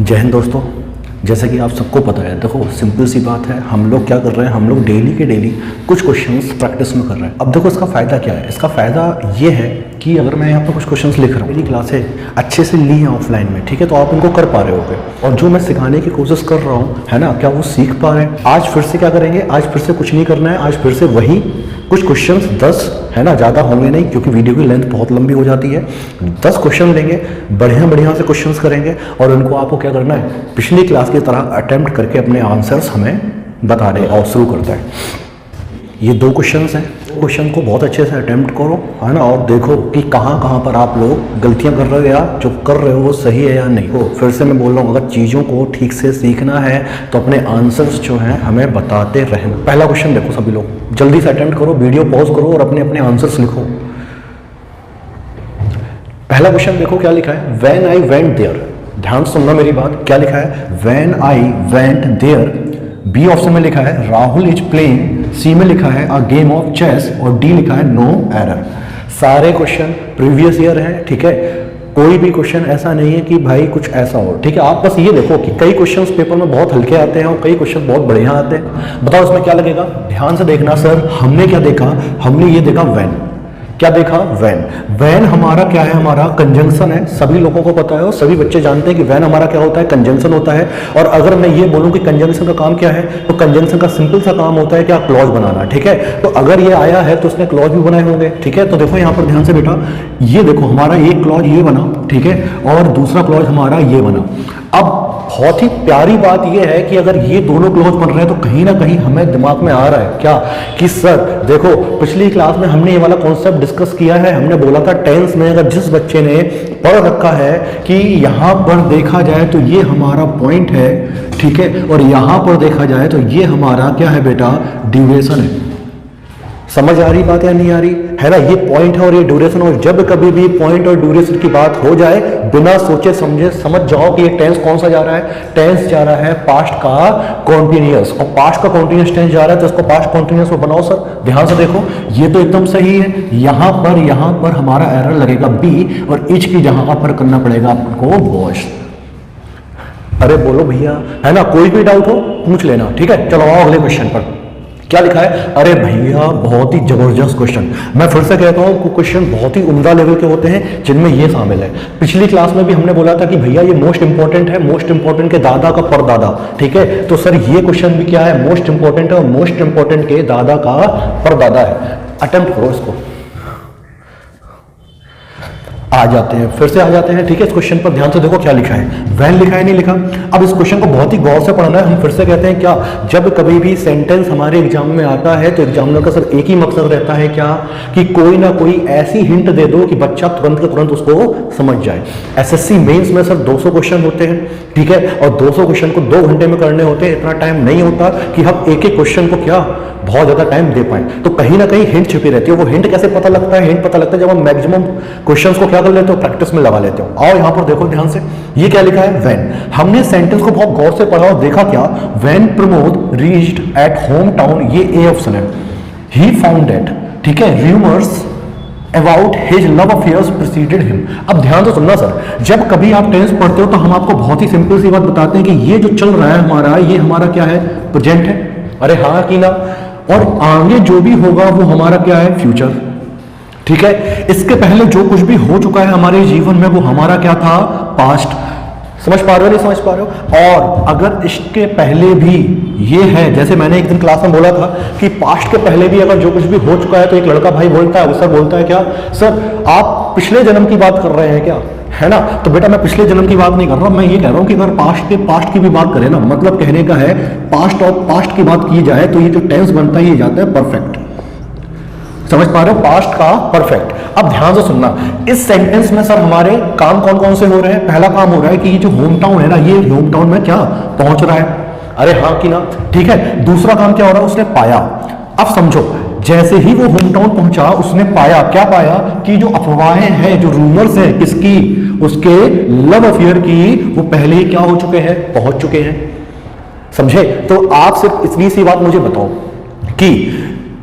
जय हिंद दोस्तों। जैसे कि आप सबको पता है, देखो सिंपल सी बात है, हम लोग क्या कर रहे हैं, हम लोग डेली के डेली कुछ क्वेश्चंस प्रैक्टिस में कर रहे हैं। अब देखो इसका फ़ायदा क्या है, इसका फ़ायदा ये है कि अगर मैं यहाँ पर कुछ क्वेश्चंस लिख रहा हूँ, मेरी क्लासें अच्छे से ली हैं ऑफलाइन में, ठीक है, तो आप इनको कर पा रहे होगे और जो मैं सिखाने की कोशिश कर रहा हूँ, है ना, क्या वो सीख पा रहे हैं। आज फिर से क्या करेंगे, आज फिर से कुछ नहीं करना है, आज फिर से वही कुछ क्वेश्चंस 10, है ना, ज़्यादा होंगे नहीं क्योंकि वीडियो की लेंथ बहुत लंबी हो जाती है। 10 क्वेश्चन लेंगे, बढ़िया बढ़िया से क्वेश्चंस करेंगे और उनको आपको क्या करना है, पिछली क्लास की तरह अटेम्प्ट करके अपने आंसर्स हमें बताने और शुरू करता है। ये 2 क्वेश्चंस हैं, क्वेश्चन को बहुत अच्छे से अटेम्प्ट करो, है ना, और देखो कि कहाँ कहाँ पर आप लोग गलतियाँ कर रहे हो या जो कर रहे हो वो सही है या नहीं। हो फिर से मैं बोल रहा हूँ, अगर चीज़ों को ठीक से सीखना है तो अपने आंसर्स जो हैं हमें बताते रहना। पहला क्वेश्चन देखो, सभी लोग जल्दी से अटेम्प्ट करो, वीडियो पॉज करो और अपने अपने आंसर्स लिखो। पहला क्वेश्चन देखो क्या लिखा है, व्हेन आई वेंट देयर। ध्यान से सुनना मेरी बात, क्या लिखा है, when I went there. B option में लिखा है राहुल इज प्लेइंग, सी में लिखा है अ गेम ऑफ चेस और डी लिखा है नो एरर। सारे क्वेश्चन प्रीवियस ईयर हैं, ठीक है, कोई भी क्वेश्चन ऐसा नहीं है कि भाई कुछ ऐसा हो, ठीक है। आप बस ये देखो कि कई क्वेश्चंस पेपर में बहुत हल्के आते हैं और कई क्वेश्चन बहुत बढ़िया आते हैं। बताओ इसमें क्या लगेगा, ध्यान से देखना। सर हमने क्या देखा, हमने ये देखा व्हेन। क्या देखा, व्हेन। व्हेन हमारा क्या है, हमारा कंजंक्शन है, सभी लोगों को पता है और सभी बच्चे जानते हैं कि व्हेन हमारा क्या होता है, कंजंक्शन होता है। और अगर मैं ये बोलूं कि कंजंक्शन का काम क्या है, तो कंजंक्शन का सिंपल सा काम होता है क्या, क्लॉज बनाना, ठीक है। तो अगर ये आया है तो उसने क्लॉज भी बनाए होंगे, ठीक है। तो देखो यहाँ पर ध्यान से बेटा, ये देखो हमारा एक क्लॉज ये बना, ठीक है, और दूसरा क्लॉज हमारा ये बना। अब बहुत ही प्यारी बात यह है कि अगर ये दोनों क्लॉज बन रहे हैं तो कहीं ना कहीं हमें दिमाग में आ रहा है क्या कि सर देखो पिछली क्लास में हमने ये वाला कॉन्सेप्ट डिस्कस किया है। हमने बोला था टेंस में अगर जिस बच्चे ने पढ़ रखा है कि यहां पर देखा जाए तो ये हमारा पॉइंट है, ठीक है, और यहां पर देखा जाए तो ये हमारा क्या है बेटा, ड्यूरेशन है। समझ आ रही बात या नहीं आ रही, है ना। ये पॉइंट है और ये ड्यूरेशन। और जब कभी भी पॉइंट और ड्यूरेशन की बात हो जाए, बिना सोचे समझे समझ जाओ कि ये टेंस कौन सा जा रहा है, टेंस जा रहा है पास्ट का कॉन्टिन्यूअस, और पास्ट का कॉन्टिन्यूअस टेंस जा रहा है तो इसको पास्ट कॉन्टिन्यूअस में बनाओ। सर ध्यान से देखो, ये तो एकदम सही है। यहां पर हमारा एरर लगेगा बी और इच की जहां पर करना पड़ेगा आपको वॉश। अरे बोलो भैया, है ना, कोई भी डाउट हो पूछ लेना, ठीक है। चलो आओ अगले क्वेश्चन पर। क्या लिखा है, अरे भैया बहुत ही जबरदस्त क्वेश्चन। मैं फिर से कहता हूं क्वेश्चन बहुत ही उम्दा लेवल के होते हैं जिनमें ये शामिल है। पिछली क्लास में भी हमने बोला था कि भैया ये मोस्ट इंपॉर्टेंट है, मोस्ट इंपॉर्टेंट के दादा का परदादा, ठीक है। तो सर ये क्वेश्चन भी क्या है, मोस्ट इंपॉर्टेंट है और मोस्ट इंपॉर्टेंट के दादा का परदादा है। अटेम्प्ट करो इसको। आ जाते हैं, फिर से आ जाते हैं, ठीक है। इस क्वेश्चन पर ध्यान से देखो क्या लिखा है, व्हेन लिखा है नहीं लिखा। अब इस क्वेश्चन को बहुत ही गौर से पढ़ना है। हम फिर से कहते हैं क्या, जब कभी भी सेंटेंस हमारे एग्जाम में आता है तो एग्जामिनर का सिर्फ एक ही मकसद रहता है क्या, कि कोई ना कोई ऐसी हिंट दे दो कि बच्चा तुरंत के तुरंत उसको समझ जाए। एसएससी मेंस में सर 200 क्वेश्चन होते हैं, ठीक है, और 200 क्वेश्चन को 2 घंटे में करने होते हैं। इतना टाइम नहीं होता कि हम एक एक क्वेश्चन को क्या बहुत ज्यादा टाइम दे पाए। तो कहीं ना कहीं हिंट छिपी रहती है। वो हिंट कैसे पता लगता है, हिंट पता लगता है जब हम मैक्सिमम क्वेश्चंस को क्या कर लेते हो, प्रैक्टिस में लगा लेते हो। आओ यहां पर देखो ध्यान से, ये क्या लिखा है, व्हेन। हमने सेंटेंस को बहुत गौर से पढ़ा और देखा क्या, when Pramod reached at home town, ये ए ऑप्शन है। ही फाउंड दैट, ठीक है, rumours about his love affairs preceded him. अब ध्यान से सुनना सर, जब कभी आप टेंस पढ़ते हो तो हम आपको बहुत ही सिंपल सी बात बताते हैं कि ये जो चल रहा है हमारा, ये हमारा क्या है, प्रेजेंट है। अरे हाँ कि ना, और आगे जो भी होगा वो हमारा क्या है, फ्यूचर, ठीक है। इसके पहले जो कुछ भी हो चुका है हमारे जीवन में वो हमारा क्या था, पास्ट। समझ पा रहे हो, नहीं समझ पा रहे हो। और अगर इसके पहले भी ये है, जैसे मैंने एक दिन क्लास में बोला था कि पास्ट के पहले भी अगर जो कुछ भी हो चुका है तो एक लड़का भाई बोलता है, सर बोलता है क्या, सर आप पिछले जन्म की बात कर रहे हैं क्या, है ना। तो बेटा मैं पिछले जन्म की बात नहीं कर रहा, मैं ये कह रहा हूं कि अगर पास्ट की भी बात करें ना, मतलब कहने का है पास्ट और पास्ट की बात की जाए तो ये जो टेंस बनता है ये जाता है परफेक्ट। समझ पा रहे हो, पास्ट का परफेक्ट। अब ध्यान से सुनना, इस सेंटेंस में सर हमारे काम कौन कौन से हो रहे हैं। पहला काम हो रहा है कि ये जो होम टाउन है ना, ये होम टाउन में क्या पहुंच रहा है, अरे हाँ कि ना, ठीक है। दूसरा काम क्या हो रहा है, उसने पाया। अब समझो, जैसे ही वो होम टाउन पहुंचा उसने पाया, क्या पाया, कि जो अफवाहें हैं, जो रूमर्स हैं, किसकी, उसके लव अफेयर की, वो पहले ही क्या हो चुके हैं, पहुंच चुके हैं। समझे। तो आप सिर्फ इतनी सी बात मुझे बताओ कि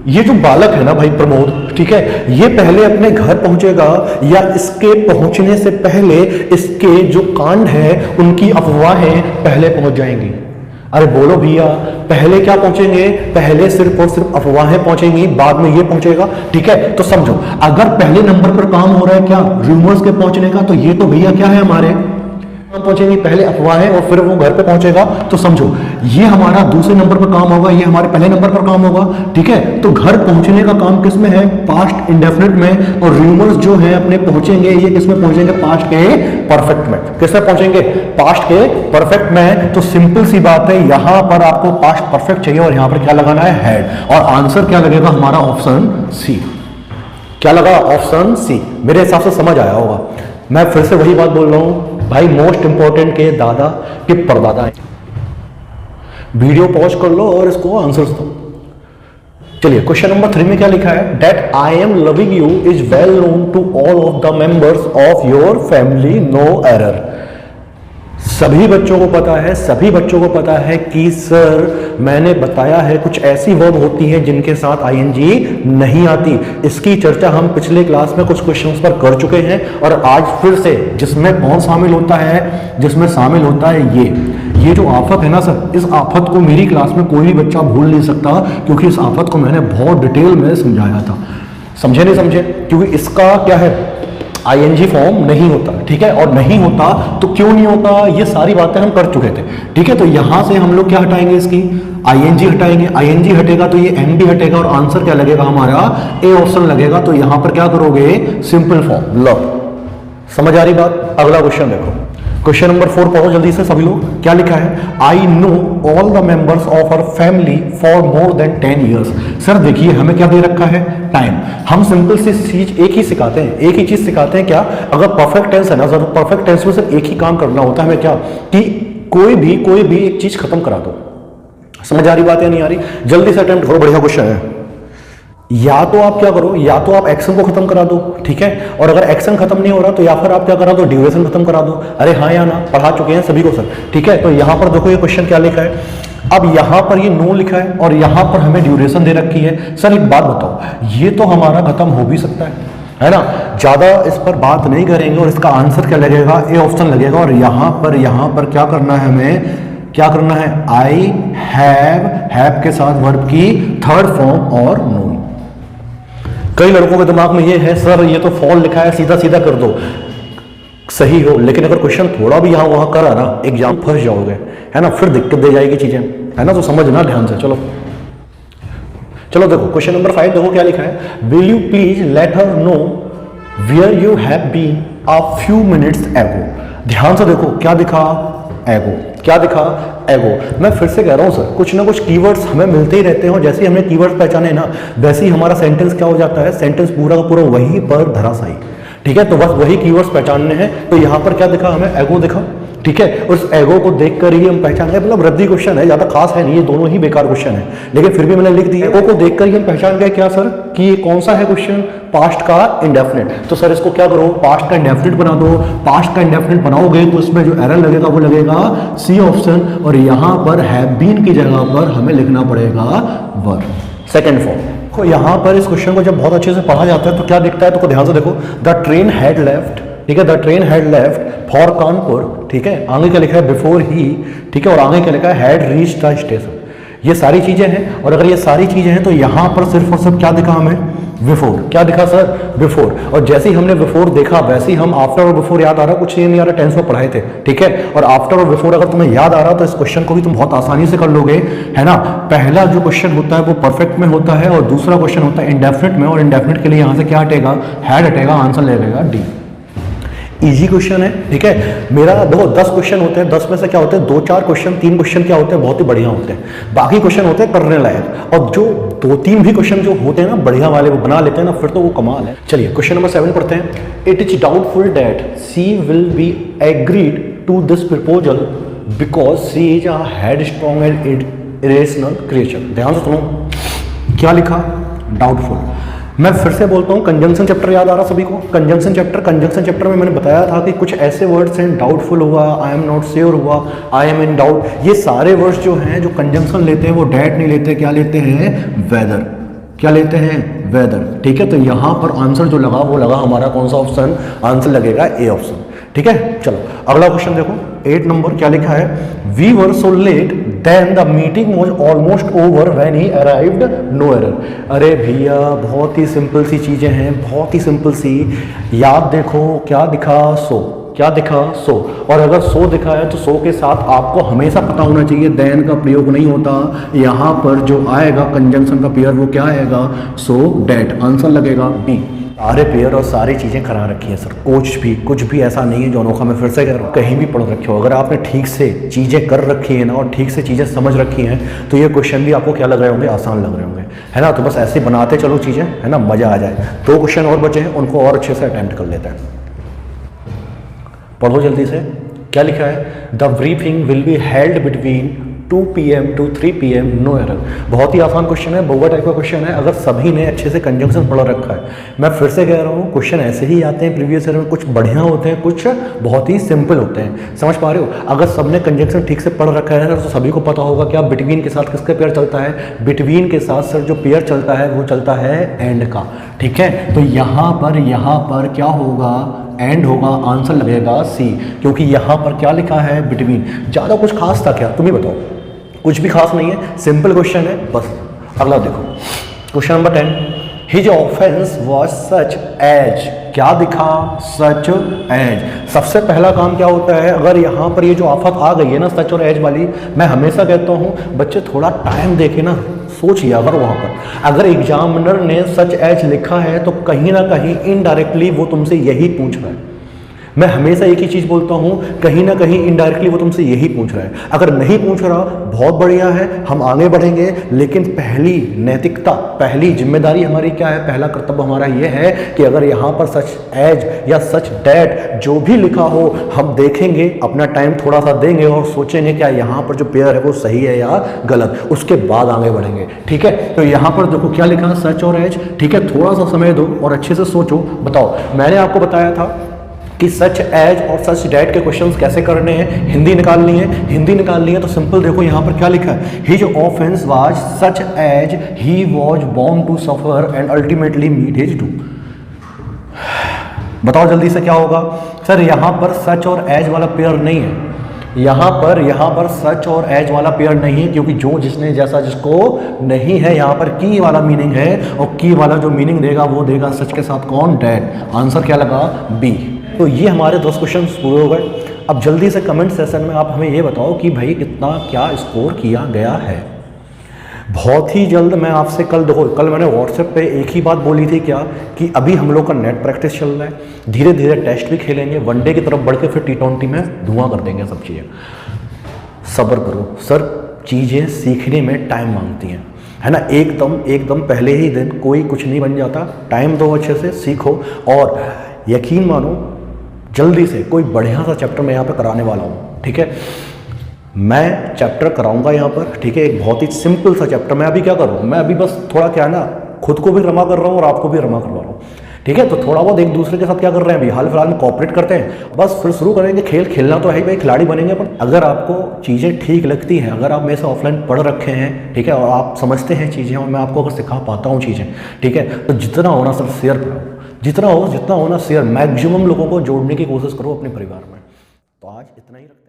ये जो बालक है ना भाई प्रमोद, ठीक है, ये पहले अपने घर पहुंचेगा या इसके पहुंचने से पहले इसके जो कांड है उनकी अफवाहें पहले पहुंच जाएंगी। अरे बोलो भैया, पहले क्या पहुंचेंगे? पहले सिर्फ और सिर्फ अफवाहें पहुंचेंगी, बाद में ये पहुंचेगा। ठीक है, तो समझो अगर पहले नंबर पर काम हो रहा है क्या, रूमर्स के पहुंचने का, तो ये तो भैया क्या है, हमारे पहुंचेंगे पहले अफवाहें और फिर वो घर पे पहुंचेगा। तो समझो ये हमारा दूसरे नंबर पर काम होगा, ये हमारे पहले नंबर पर काम होगा। ठीक है, तो घर पहुंचने का काम किस में है? पास्ट इंडेफिनिट में। और रूमर्स जो है अपने पहुंचेंगे, ये किस में पहुंचेंगे? पास्ट के परफेक्ट में। किस में पहुंचेंगे? पास्ट के परफेक्ट में। तो सिंपल सी बात है, यहां पर आपको पास्ट परफेक्ट चाहिए और यहां पर क्या लगाना है? हैड। और आंसर क्या लगेगा हमारा? Option C. क्या लगा? Option C. मेरे हिसाब से समझ आया होगा। मैं फिर से वही बात बोल रहा हूं भाई, मोस्ट इंपॉर्टेंट के दादा के परदादा है। वीडियो पॉज कर लो और इसको आंसर्स दो। चलिए क्वेश्चन नंबर 3 में क्या लिखा है? That I am loving you is well known to all of the members of your family, no error. सभी बच्चों को पता है, सभी बच्चों को पता है कि सर मैंने बताया है कुछ ऐसी वर्ब होती हैं जिनके साथ आईएनजी नहीं आती। इसकी चर्चा हम पिछले क्लास में कुछ क्वेश्चंस पर कर चुके हैं और आज फिर से, जिसमें कौन शामिल होता है? जिसमें शामिल होता है ये जो आफत है ना सर, इस आफत को मेरी क्लास में कोई भी बच्चा भूल नहीं सकता, क्योंकि इस आफत को मैंने बहुत डिटेल में समझाया था। समझे नहीं समझे? क्योंकि इसका क्या है, आईएनजी फॉर्म नहीं होता। ठीक है, और नहीं होता तो क्यों नहीं होता, ये सारी बातें हम कर चुके थे। ठीक है, तो यहां से हम लोग क्या हटाएंगे? इसकी आईएनजी हटाएंगे। आईएनजी हटेगा तो ये एम भी हटेगा और आंसर क्या लगेगा हमारा? ए ऑप्शन लगेगा। तो यहां पर क्या करोगे? Simple form, love. समझ आ रही बात? अगला क्वेश्चन देखो, क्वेश्चन नंबर 4 पढ़ो जल्दी से सभी लोग। क्या लिखा है? I know all the members of our family for more than 10 years. Sir देखिए हमें क्या दे रखा है? टाइम। हम सिंपल सी चीज एक ही सिखाते हैं, एक ही चीज सिखाते हैं। क्या? अगर परफेक्ट टेंस है ना सर, परफेक्ट टेंस में सिर्फ एक ही काम करना होता है हमें, क्या कि कोई भी एक चीज खत्म करा दो। समझ आ रही बात या नहीं आ रही? जल्दी से अटेम्प्ट करो, बढ़िया क्वेश्चन है। या तो आप क्या करो, या तो आप एक्शन को खत्म करा दो। ठीक है, और अगर एक्शन खत्म नहीं हो रहा तो या फिर आप क्या करा दो? ड्यूरेशन खत्म करा दो। अरे हाँ या ना? पढ़ा चुके हैं सभी को सर। ठीक है, तो यहां पर देखो ये क्वेश्चन क्या लिखा है। अब यहां पर ये नो लिखा है और यहां पर हमें ड्यूरेशन दे रखी है। सर एक बात बताओ, ये तो हमारा खत्म हो भी सकता है ना? ज्यादा इस पर बात नहीं करेंगे और इसका आंसर क्या लगेगा? ए ऑप्शन लगेगा। और यहां पर क्या करना है हमें? क्या करना है? आई हैव के साथ वर्ब की थर्ड फॉर्म और नो। कई लड़कों के दिमाग में ये है सर ये तो फॉल लिखा है, सीधा सीधा कर दो। सही हो, लेकिन अगर क्वेश्चन थोड़ा भी यहां वहां करा ना, एग्जाम फंस जाओगे, है ना? फिर दिक्कत दे जाएगी चीजें, है ना? तो समझना ध्यान से। चलो देखो क्वेश्चन नंबर 5 देखो क्या लिखा है। Will you please let her know where you have been a few minutes ago. ध्यान से देखो क्या दिखा? एगो। क्या दिखा? एगो। मैं फिर से कह रहा हूं सर, कुछ ना कुछ कीवर्ड्स हमें मिलते ही रहते हैं। जैसे ही हमने कीवर्ड्स पहचाने ना, वैसे ही हमारा सेंटेंस क्या हो जाता है? सेंटेंस पूरा का पूरा वहीं पर धराशायी। ठीक है, तो बस वही कीवर्ड्स पहचानने हैं। तो यहां पर क्या दिखा हमें? एगो दिखा। ठीक है, उस एगो को देख कर ही हम पहचान गए। मतलब रद्दी क्वेश्चन है, ज्यादा खास है नहीं, ये दोनों ही बेकार क्वेश्चन है, लेकिन फिर भी मैंने लिख दिया। एगो को देखकर ही हम पहचान गए क्या सर कि ये कौन सा है क्वेश्चन? पास्ट का इंडेफिनिट। तो सर इसको क्या करो? पास्ट का इंडेफिनिट बना दो। पास्ट का इंडेफिनिट बनाओगे तो इसमें जो एरर लगेगा वो लगेगा सी ऑप्शन। और यहां पर हैव बीन की जगह पर हमें लिखना पड़ेगा वर, सेकेंड फॉर्म। यहां पर इस क्वेश्चन को जब बहुत अच्छे से पढ़ा जाता है तो क्या दिखता है? तो ध्यान से देखो, द ट्रेन हैड लेफ्ट। ठीक है, the train had left for Kanpur. ठीक है, आगे क्या लिखा है? Before he. ठीक है, और आगे क्या लिखा है? Had reached the station. ये सारी चीजें हैं, और अगर ये सारी चीजें हैं तो यहां पर सिर्फ और सिर्फ क्या दिखा हमें? बिफोर। क्या दिखा सर? बिफोर। और जैसे ही हमने बिफोर देखा वैसे ही हम आफ्टर और बिफोर याद आ रहा, कुछ ये नहीं आ रहा, टेंस में पढ़ाए थे। ठीक है, और आफ्टर और बिफोर अगर तुम्हें याद आ रहा तो इस क्वेश्चन को भी तुम बहुत आसानी से कर लोगे, है ना? पहला जो क्वेश्चन होता है वो परफेक्ट में होता है और दूसरा क्वेश्चन होता है इंडेफिनिट में। और इंडेफिनिट के लिए यहां से क्या हटेगा? हैड हटेगा, आंसर लगेगा डी। इजी क्वेश्चन है। ठीक है, मेरा देखो 10 क्वेश्चन होते हैं, 10 में से क्या होते हैं? 2-4 क्वेश्चन, 3 क्वेश्चन क्या होते हैं? बहुत ही बढ़िया होते हैं। बाकी क्वेश्चन होते हैं करने लायक, और जो 2-3 भी क्वेश्चन जो होते हैं ना बढ़िया वाले, वो बना लेते हैं ना, फिर तो वो कमाल है। चलिए क्वेश्चन नंबर 7 पढ़ते हैं। It is doubtful that she will be agreed to this proposal because she is a headstrong and irrational creature. ध्यान से सुनो क्या लिखा? डाउटफुल। मैं फिर से बोलता हूँ, कंजंक्शन चैप्टर याद आ रहा सभी को? कंजंक्शन चैप्टर में मैंने बताया था कि कुछ ऐसे वर्ड्स हैं, डाउटफुल हुआ, आई एम नॉट श्योर हुआ, आई एम इन डाउट। ये सारे वर्ड्स जो हैं जो कंजंक्शन लेते हैं वो डैट नहीं लेते, क्या लेते हैं? वेदर। क्या लेते हैं? वेदर। ठीक है, तो यहाँ पर आंसर जो लगा वो लगा हमारा कौन सा ऑप्शन, आंसर लगेगा ए ऑप्शन। ठीक है, चलो अगला क्वेश्चन देखो 8 नंबर क्या लिखा है, we were so late then the meeting was almost over when he arrived, no error. अरे भैया बहुत ही सिंपल सी चीजें हैं, बहुत ही सिंपल सी। याद देखो क्या दिखा, सो, क्या दिखा, सो, और अगर सो दिखा है तो सो के साथ आपको हमेशा पता होना चाहिए देन का प्रयोग नहीं होता, यहाँ पर जो आएगा कंजंक्शन का पेयर वो क्या आएगा, सो डैट। आंसर लगेगा बी। सारे पेयर और सारी चीज़ें करा रखी हैं सर, कुछ भी ऐसा नहीं है जो अनोखा। मैं फिर से कह रहा हूँ, कहीं भी पढ़ रखे हो, अगर आपने ठीक से चीज़ें कर रखी है ना और ठीक से चीज़ें समझ रखी हैं तो ये क्वेश्चन भी आपको क्या लग रहे होंगे, आसान लग रहे होंगे, है ना। तो बस ऐसे बनाते चलो चीज़ें, है ना, मज़ा आ जाए। 2 क्वेश्चन और बचे हैं, उनको और अच्छे से अटेम्प्ट कर लेते हैं। पढ़ो जल्दी से, क्या लिखा है, the briefing will be held between 2 PM to 3 PM, no error. बहुत ही आसान क्वेश्चन है, बहुआ टाइप का क्वेश्चन है, अगर सभी ने अच्छे से कंजंक्शन पढ़ रखा है। मैं फिर से कह रहा हूँ, क्वेश्चन ऐसे ही आते हैं प्रीवियस ईयर में, कुछ बढ़िया होते हैं, कुछ बहुत ही सिंपल होते हैं, समझ पा रहे हो। अगर सबने कंजंक्शन ठीक से पढ़ रखा है तो सभी को पता होगा क्या बिटवीन के साथ किसका पेयर चलता है, बिटवीन के साथ सर जो पेयर चलता है वो चलता है एंड का। ठीक है, तो यहाँ पर क्या होगा, एंड होगा, आंसर लगेगा सी, क्योंकि यहाँ पर क्या लिखा है, बिटवीन। ज़्यादा कुछ खास था क्या, तुम ही बताओ। कुछ भी खास नहीं है, सिंपल क्वेश्चन है बस। अगला देखो question number 10, his offence was such as, क्या दिखा, सच एज। सबसे पहला काम क्या होता है, अगर यहाँ पर ये जो आफत आ गई है ना सच और एज वाली, मैं हमेशा कहता हूँ बच्चे थोड़ा टाइम देके ना सोचिए। अगर वहाँ पर अगर एग्जामिनर ने सच एज लिखा है तो कहीं ना कहीं इनडायरेक्टली वो तुमसे यही पूछ रहा है। मैं हमेशा एक ही चीज़ बोलता हूँ, कहीं ना कहीं इनडायरेक्टली वो तुमसे यही पूछ रहा है। अगर नहीं पूछ रहा बहुत बढ़िया है, हम आगे बढ़ेंगे, लेकिन पहली नैतिकता, पहली जिम्मेदारी हमारी क्या है, पहला कर्तव्य हमारा ये है कि अगर यहाँ पर सच एज या सच डैट जो भी लिखा हो, हम देखेंगे, अपना टाइम थोड़ा सा देंगे और सोचेंगे क्या यहाँ पर जो पेयर है वो सही है या गलत, उसके बाद आगे बढ़ेंगे। ठीक है, तो यहाँ पर देखो क्या लिखा, सच और एज। ठीक है, थोड़ा सा समय दो और अच्छे से सोचो। बताओ, मैंने आपको बताया था कि सच एज और सच डैट के क्वेश्चंस कैसे करने हैं, हिंदी निकालनी है। हिंदी निकालनी है तो सिंपल देखो यहाँ पर क्या लिखा है, his offence was such as he was born to suffer and ultimately meet his doom. बताओ जल्दी से क्या होगा सर, यहाँ पर सच और एज वाला पेयर नहीं है, यहाँ पर सच और एज वाला पेयर नहीं है, क्योंकि जो जिसने जैसा जिसको नहीं है, यहाँ पर की वाला मीनिंग है और की वाला जो मीनिंग देगा वो देगा सच के साथ कौन, डैट। आंसर क्या लगा, बी। तो ये हमारे 10 क्वेश्चन पूरे हो गए। अब जल्दी से कमेंट सेशन में आप हमें ये बताओ कि भाई कितना क्या स्कोर किया गया है। बहुत ही जल्द मैं आपसे कल देखो, कल मैंने व्हाट्सएप पे एक ही बात बोली थी क्या, कि अभी हम लोग का नेट प्रैक्टिस चल रहा है, धीरे धीरे टेस्ट भी खेलेंगे, वनडे की तरफ बढ़ के फिर T20 में धुआं कर देंगे सब चीज़ें। सब्र करो सर, चीज़ें सीखने में टाइम मांगती हैं, है ना। एकदम पहले ही दिन कोई कुछ नहीं बन जाता, टाइम दो, अच्छे से सीखो और यकीन मानो जल्दी से कोई बढ़िया सा चैप्टर मैं यहाँ पे कराने वाला हूँ। ठीक है, मैं चैप्टर कराऊंगा यहाँ पर, ठीक है, एक बहुत ही सिंपल सा चैप्टर। मैं अभी क्या कर रहा हूँ, मैं अभी बस थोड़ा क्या है ना, खुद को भी रमा कर रहा हूँ और आपको भी रमा करवा रहा हूँ। ठीक है, तो थोड़ा बहुत एक दूसरे के साथ क्या कर रहे हैं अभी हाल फिलहाल में, कोऑपरेट करते हैं, बस फिर शुरू करेंगे। खेल खेलना तो है भाई, खिलाड़ी बनेंगे। पर अगर आपको चीज़ें ठीक लगती हैं, अगर आप मेरे से ऑफलाइन पढ़ रखे हैं, ठीक है, और आप समझते हैं चीज़ें और मैं आपको अगर सिखा पाता हूँ चीज़ें, ठीक है, तो जितना होना सर शेयर करो, जितना होना शेयर, मैक्सिमम लोगों को जोड़ने की कोशिश करो अपने परिवार में। तो आज इतना ही रखते हैं।